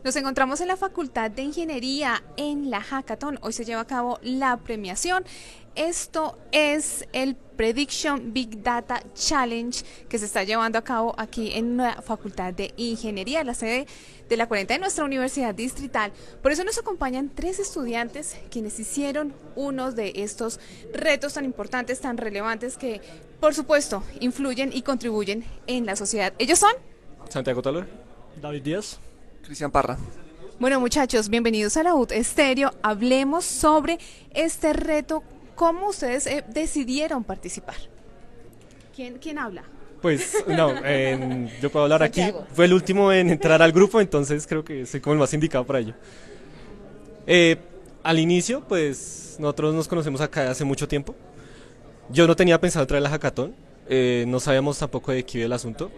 Nos encontramos en la Facultad de Ingeniería en la Hackathon. Hoy se lleva a cabo la premiación. Esto es el Prediction Big Data Challenge que se está llevando a cabo aquí en la Facultad de Ingeniería, la sede de la 40 de nuestra Universidad Distrital. Por eso nos acompañan tres estudiantes quienes hicieron uno de estos retos tan importantes, tan relevantes que, por supuesto, influyen y contribuyen en la sociedad. Ellos son Santiago Talor. David Díaz. Cristian Parra. Bueno, muchachos, bienvenidos a la UT Estéreo. Hablemos sobre este reto. ¿Cómo ustedes decidieron participar? ¿Quién habla? Pues no, yo puedo hablar Santiago. aquí. Fue el último en entrar al grupo, entonces creo que soy como el más indicado para ello. Al inicio, pues nosotros nos conocemos acá hace mucho tiempo. Yo no tenía pensado entrar a la Hackathon, no sabíamos tampoco de qué iba el asunto.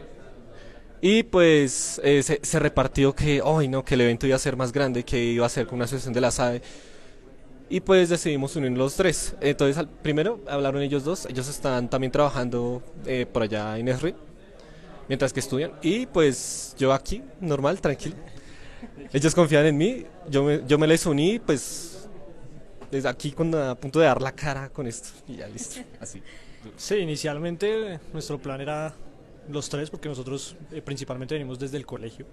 Y pues se repartió que, que el evento iba a ser más grande, que iba a ser con una asociación de la SAE. Y pues decidimos unir los tres. Entonces primero hablaron ellos dos, ellos están también trabajando por allá en ESRI, mientras que estudian. Y pues yo aquí, normal, tranquilo. Ellos confían en mí, yo me les uní, pues desde aquí a punto de dar la cara con esto. Y ya listo, así. Sí, inicialmente nuestro plan era los tres, porque nosotros principalmente venimos desde el colegio.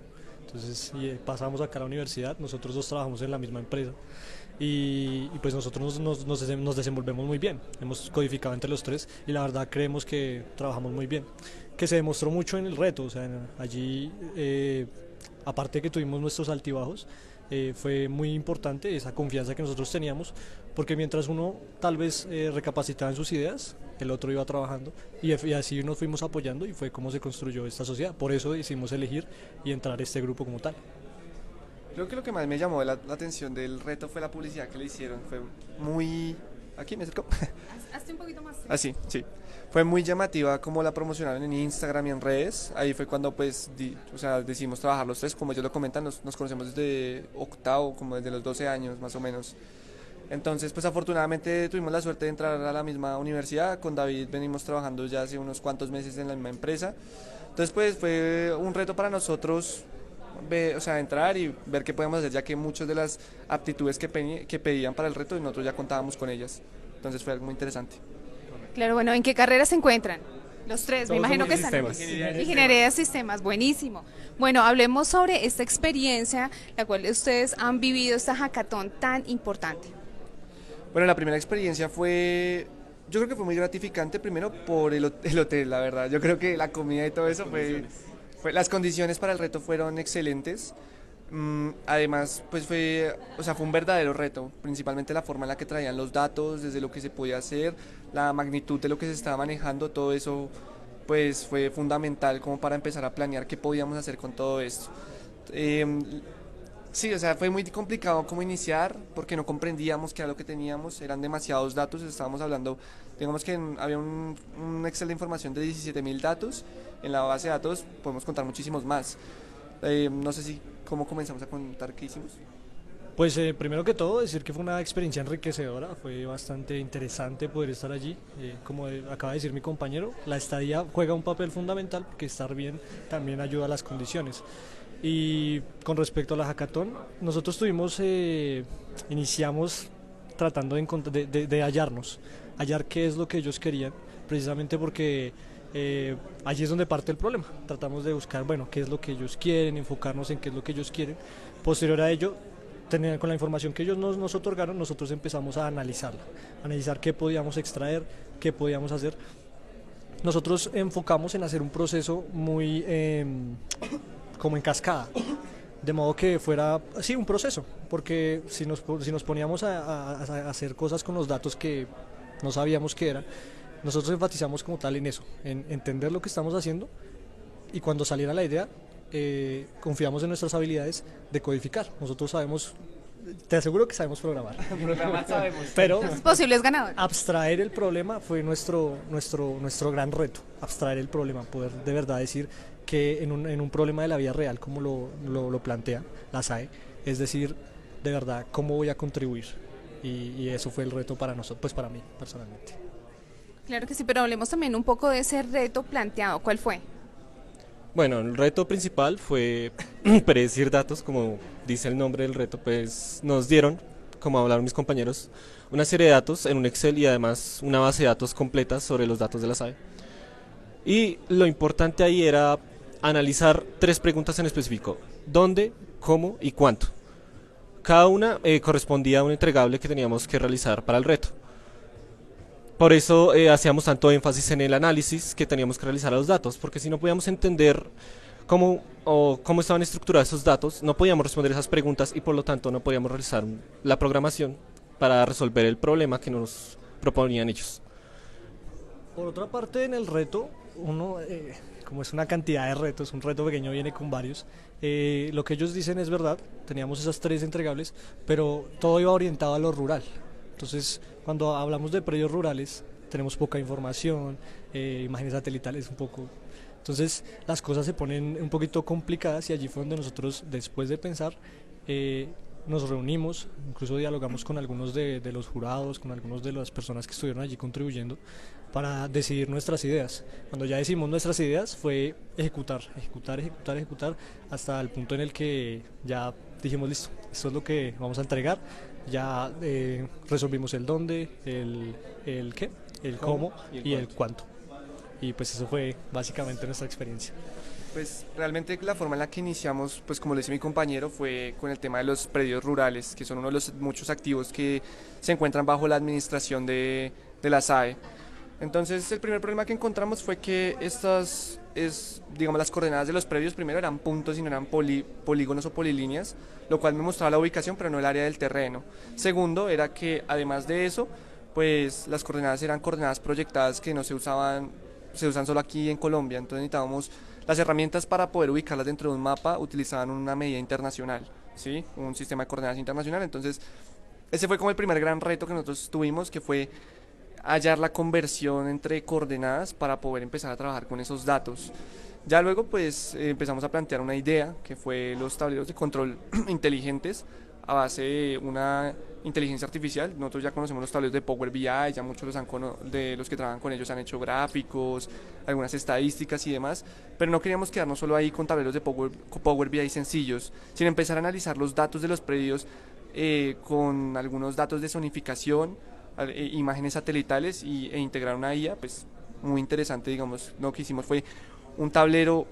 Entonces pasamos acá a la universidad, nosotros dos trabajamos en la misma empresa y pues nosotros nos desenvolvemos muy bien, hemos codificado entre los tres y la verdad creemos que trabajamos muy bien, que se demostró mucho en el reto, o sea, allí aparte de que tuvimos nuestros altibajos, fue muy importante esa confianza que nosotros teníamos, porque mientras uno tal vez recapacitaba en sus ideas, el otro iba trabajando y así nos fuimos apoyando y fue como se construyó esta sociedad. Por eso decidimos elegir y entrar a este grupo como tal. Creo que lo que más me llamó la atención del reto fue la publicidad que le hicieron. Fue muy... ¿Aquí me acerco? Hazte un poquito más. Así, sí. Fue muy llamativa como la promocionaron en Instagram y en redes. Ahí fue cuando pues decidimos trabajar los tres. Como ellos lo comentan, nos conocemos desde octavo, como desde los 12 años más o menos. Entonces pues afortunadamente tuvimos la suerte de entrar a la misma universidad. Con David venimos trabajando ya hace unos cuantos meses en la misma empresa. Entonces pues fue un reto para nosotros entrar y ver qué podemos hacer, ya que muchas de las aptitudes que pedían para el reto nosotros ya contábamos con ellas. Entonces fue algo muy interesante. Claro, bueno, ¿en qué carrera se encuentran? Los tres, me Todos imagino somos que están. sistemas. Ingeniería de sistemas, buenísimo. Bueno, hablemos sobre esta experiencia, la cual ustedes han vivido, esta hackathon tan importante. Bueno, la primera experiencia yo creo que fue muy gratificante, primero por el hotel, la verdad. Yo creo que la comida y todo eso las condiciones para el reto fueron excelentes. Además, pues fue un verdadero reto, principalmente la forma en la que traían los datos, desde lo que se podía hacer, la magnitud de lo que se estaba manejando, todo eso pues fue fundamental como para empezar a planear qué podíamos hacer con todo esto. Sí, fue muy complicado como iniciar porque no comprendíamos qué era lo que teníamos, eran demasiados datos, estábamos hablando, digamos que había un Excel de información de 17.000 datos, en la base de datos podemos contar muchísimos más. No sé cómo comenzamos a contar qué hicimos. Pues primero que todo decir que fue una experiencia enriquecedora, fue bastante interesante poder estar allí, como acaba de decir mi compañero, la estadía juega un papel fundamental porque estar bien también ayuda a las condiciones. Y con respecto a la hackathon, nosotros iniciamos tratando de hallar qué es lo que ellos querían, precisamente porque allí es donde parte el problema. Tratamos de buscar, bueno, qué es lo que ellos quieren, enfocarnos en qué es lo que ellos quieren. Posterior a ello, con la información que ellos nos otorgaron, nosotros empezamos a analizar qué podíamos extraer, qué podíamos hacer. Nosotros enfocamos en hacer un proceso muy como en cascada, de modo que fuera, sí, un proceso, porque si nos poníamos a hacer cosas con los datos que no sabíamos qué era, nosotros enfatizamos como tal en eso, en entender lo que estamos haciendo y cuando saliera la idea, confiamos en nuestras habilidades de codificar. Nosotros sabemos, te aseguro que sabemos programar, pero Los posibles ganadores. abstraer el problema fue nuestro gran reto, abstraer el problema, poder de verdad decir que en un problema de la vida real, como lo plantea la SAE, es decir, de verdad, ¿cómo voy a contribuir? Y eso fue el reto para nosotros, pues para mí, personalmente. Claro que sí, pero hablemos también un poco de ese reto planteado. ¿Cuál fue? Bueno, el reto principal fue predecir datos, como dice el nombre del reto, pues nos dieron, como hablaron mis compañeros, una serie de datos en un Excel y además una base de datos completa sobre los datos de la SAE. Y lo importante ahí era analizar tres preguntas en específico: ¿dónde, cómo y cuánto? Cada una correspondía a un entregable que teníamos que realizar para el reto. Por eso hacíamos tanto énfasis en el análisis que teníamos que realizar a los datos, porque si no podíamos entender cómo estaban estructurados esos datos, no podíamos responder esas preguntas y por lo tanto no podíamos realizar la programación para resolver el problema que nos proponían ellos. Por otra parte, en el reto, uno, como es una cantidad de retos, un reto pequeño viene con varios, lo que ellos dicen es verdad, teníamos esas tres entregables, pero todo iba orientado a lo rural. Entonces, cuando hablamos de predios rurales, tenemos poca información, imágenes satelitales un poco. Entonces, las cosas se ponen un poquito complicadas y allí fue donde nosotros, después de pensar, nos reunimos, incluso dialogamos con algunos de los jurados, con algunos de las personas que estuvieron allí contribuyendo para decidir nuestras ideas. Cuando ya decidimos nuestras ideas fue ejecutar hasta el punto en el que ya dijimos listo, esto es lo que vamos a entregar. Ya resolvimos el dónde, el qué, el cómo y el cuánto. Y pues eso fue básicamente nuestra experiencia. Pues realmente la forma en la que iniciamos, pues como le dice mi compañero, fue con el tema de los predios rurales, que son uno de los muchos activos que se encuentran bajo la administración de la SAE. Entonces el primer problema que encontramos fue que digamos, las coordenadas de los predios primero eran puntos y no eran polígonos o polilíneas, lo cual me mostraba la ubicación pero no el área del terreno. Segundo era que además de eso, pues las coordenadas eran coordenadas proyectadas que no se usan solo aquí en Colombia, entonces necesitábamos las herramientas para poder ubicarlas dentro de un mapa, utilizaban una medida internacional, ¿sí? Un sistema de coordenadas internacional. Entonces ese fue como el primer gran reto que nosotros tuvimos, que fue hallar la conversión entre coordenadas para poder empezar a trabajar con esos datos. Ya luego pues empezamos a plantear una idea que fue los tableros de control inteligentes a base de una inteligencia artificial. Nosotros ya conocemos los tableros de Power BI, ya muchos de los que trabajan con ellos han hecho gráficos, algunas estadísticas y demás, pero no queríamos quedarnos solo ahí con tableros de Power BI sencillos, sino empezar a analizar los datos de los predios con algunos datos de zonificación, imágenes satelitales e integrar una IA, pues muy interesante, digamos. Lo que hicimos fue un tablero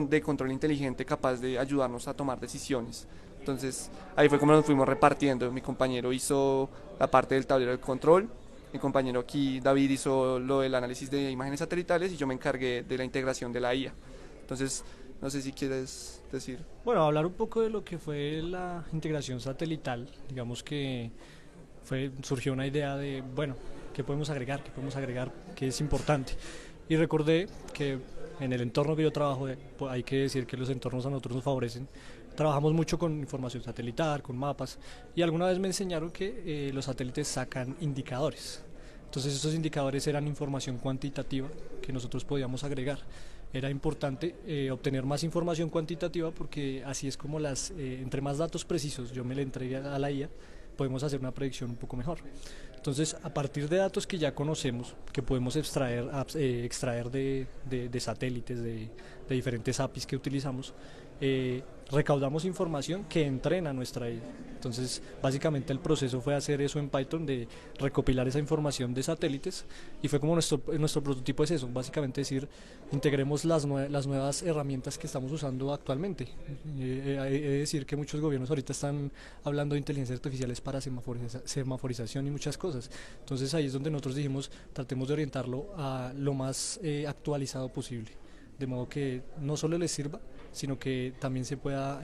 de control inteligente capaz de ayudarnos a tomar decisiones. Entonces ahí fue como nos fuimos repartiendo. Mi compañero hizo la parte del tablero de control, mi compañero aquí David hizo lo del análisis de imágenes satelitales y yo me encargué de la integración de la IA. Entonces no sé si quieres decir. Bueno, hablar un poco de lo que fue la integración satelital. Digamos que surgió una idea de, bueno, ¿qué podemos agregar? ¿Qué es importante? Y recordé que en el entorno que yo trabajo, hay que decir que los entornos a nosotros nos favorecen. Trabajamos mucho con información satelital, con mapas, y alguna vez me enseñaron que los satélites sacan indicadores. Entonces esos indicadores eran información cuantitativa que nosotros podíamos agregar. Era importante obtener más información cuantitativa porque así es como entre más datos precisos yo me le entregue a la IA, podemos hacer una predicción un poco mejor. Entonces, a partir de datos que ya conocemos, que podemos extraer de satélites, de diferentes APIs que utilizamos, recaudamos información que entrena nuestra IA. Entonces, básicamente el proceso fue hacer eso en Python, de recopilar esa información de satélites, y fue como nuestro prototipo es eso, básicamente decir, integremos las nuevas herramientas que estamos usando actualmente. He de decir que muchos gobiernos ahorita están hablando de inteligencias artificiales para semaforización y muchas cosas. Entonces ahí es donde nosotros dijimos, tratemos de orientarlo a lo más actualizado posible, de modo que no solo les sirva, sino que también se pueda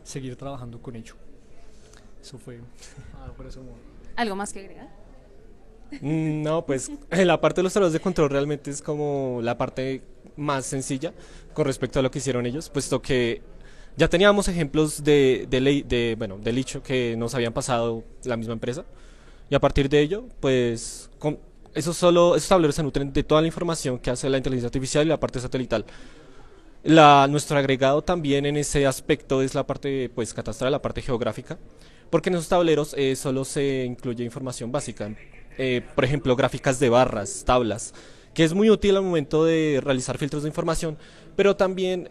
seguir trabajando con ello. Eso fue por eso. ¿Algo más que agregar? No, pues la parte de los tableros de control realmente es como la parte más sencilla con respecto a lo que hicieron ellos, puesto que ya teníamos ejemplos de Licho que nos habían pasado la misma empresa, y a partir de ello, pues esos tableros se nutren de toda la información que hace la inteligencia artificial y la parte satelital. Nuestro agregado también en ese aspecto es la parte pues catastral, la parte geográfica, porque en esos tableros solo se incluye información básica, por ejemplo gráficas de barras, tablas, que es muy útil al momento de realizar filtros de información, pero también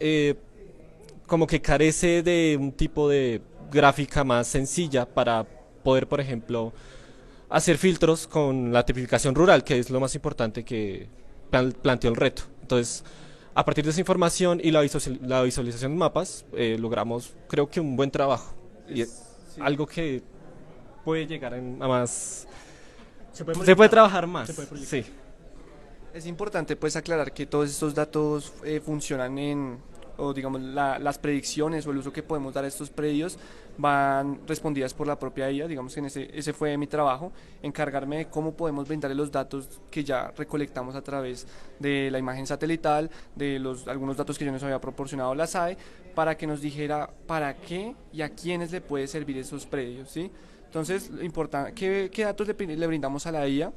como que carece de un tipo de gráfica más sencilla para poder, por ejemplo, hacer filtros con la tipificación rural, que es lo más importante que planteó el reto. Entonces, a partir de esa información y la visualización de mapas, logramos, creo que un buen trabajo. Y Sí. algo que puede llegar a más... Se puede Se puede proyectar. trabajar más. Se puede proyectar. Sí. Es importante pues aclarar que todos estos datos funcionan o digamos las predicciones o el uso que podemos dar a estos predios van respondidas por la propia IA, digamos que ese fue mi trabajo, encargarme de cómo podemos brindarle los datos que ya recolectamos a través de la imagen satelital, de algunos datos que yo nos había proporcionado la SAE, para que nos dijera para qué y a quiénes le puede servir esos predios, ¿sí? Entonces, ¿qué datos le brindamos a la IA?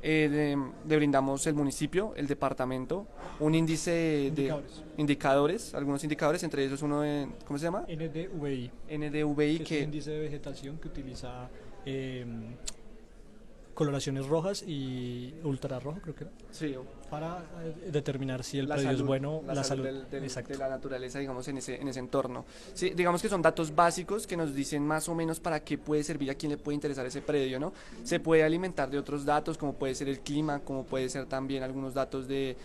Le brindamos el municipio, el departamento, un índice de indicadores, algunos indicadores, entre ellos uno de, ¿cómo se llama? NDVI, NDVI, que es un índice de vegetación que utiliza coloraciones rojas y ultrarrojo, creo que era, sí, para determinar si el la predio es salud, bueno, la salud. de la naturaleza, digamos, en ese entorno. Sí, digamos que son datos básicos que nos dicen más o menos para qué puede servir, a quién le puede interesar ese predio, ¿no? Se puede alimentar de otros datos, como puede ser el clima, como puede ser también algunos datos de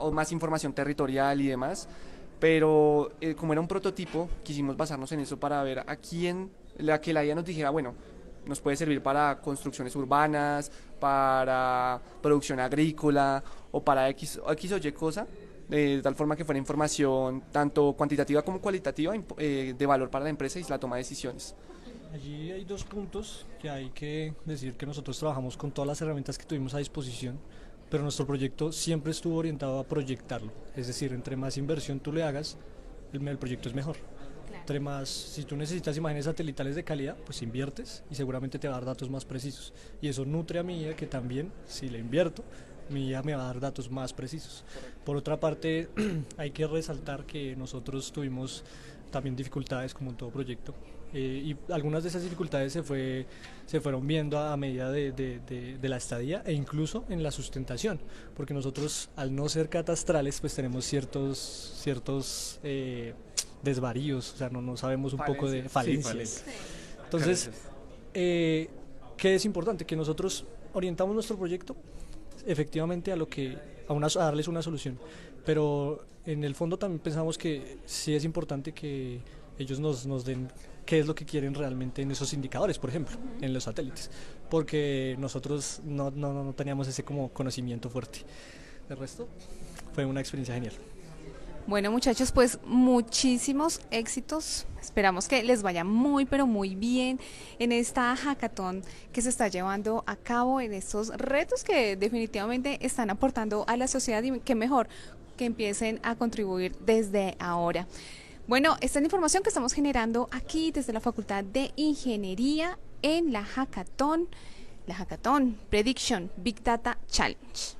o más información territorial y demás. Pero como era un prototipo, quisimos basarnos en eso para ver a quién, que la IA nos dijera, bueno, nos puede servir para construcciones urbanas, para producción agrícola o para X o Y cosa, de tal forma que fuera información tanto cuantitativa como cualitativa de valor para la empresa y la toma de decisiones. Allí hay dos puntos que hay que decir: que nosotros trabajamos con todas las herramientas que tuvimos a disposición, pero nuestro proyecto siempre estuvo orientado a proyectarlo. Es decir, entre más inversión tú le hagas, el proyecto es mejor. Entre más, si tú necesitas imágenes satelitales de calidad, pues inviertes y seguramente te va a dar datos más precisos. Y eso nutre a mi IA, que también, si le invierto, mi IA me va a dar datos más precisos. Por otra parte, hay que resaltar que nosotros tuvimos también dificultades, como en todo proyecto, y algunas de esas dificultades se fueron viendo a medida de la estadía, e incluso en la sustentación, porque nosotros, al no ser catastrales, pues tenemos ciertos desvaríos, o sea, no sabemos un poco de falencias. Entonces, ¿qué es importante? Que nosotros orientamos nuestro proyecto efectivamente a darles una solución, pero en el fondo también pensamos que sí es importante que ellos nos den qué es lo que quieren realmente en esos indicadores, por ejemplo, en los satélites, porque nosotros no teníamos ese como conocimiento fuerte. De resto, fue una experiencia genial. Bueno, muchachos, pues muchísimos éxitos. Esperamos que les vaya muy, pero muy bien en esta hackathon que se está llevando a cabo, en estos retos que definitivamente están aportando a la sociedad, y qué mejor que empiecen a contribuir desde ahora. Bueno, esta es la información que estamos generando aquí desde la Facultad de Ingeniería en la Hackathon Prediction Big Data Challenge.